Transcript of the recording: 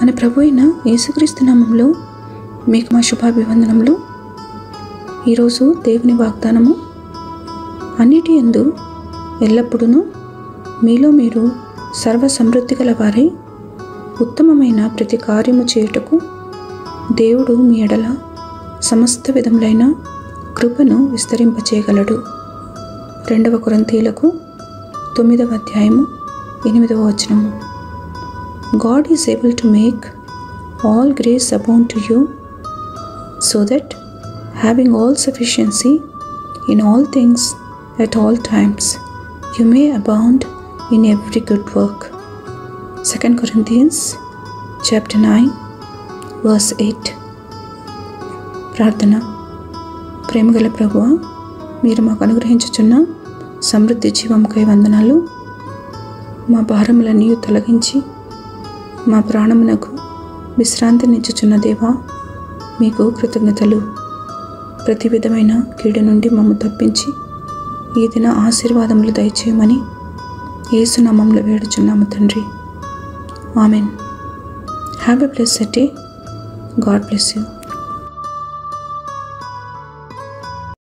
మన ప్రభు అయిన యేసుక్రీస్తు నామములో మీకు మా శుభాభివందనములు. ఈరోజు దేవుని వాగ్దానము, అన్నిటి యందు ఎల్లప్పుడూ మీలో మీరు సర్వ సమృద్ధి గల వారై ఉత్తమమైన ప్రతి కార్యము చేయుటకు దేవుడు మీ ఎడల సమస్త విధములైన కృపను విస్తరింపచేయగలడు. 2 కొరింథీయులకు 9వ అధ్యాయము 8వ వచనము. God is able to make all grace abound to you, so that having all sufficiency in all things at all times, you may abound in every good work. 2 Corinthians chapter 9 verse 8. ప్రార్థన. ప్రేమగల ప్రభువా, మీరు మాకు అనుగ్రహించుచున్న సమృద్ధి జీవముకై వందనాలు. మా భారములన్నీ తొలగించి మా ప్రాణమునకు విశ్రాంతినిచ్చుచున్న దేవా, మీకు కృతజ్ఞతలు. ప్రతి విధమైన కీడు నుండి మమ్ము తప్పించి ఈ దిన ఆశీర్వాదములు దయచేయమని యేసు నామములో వేడుచున్నాము తండ్రి. Amen. Have a blessed day. God bless you.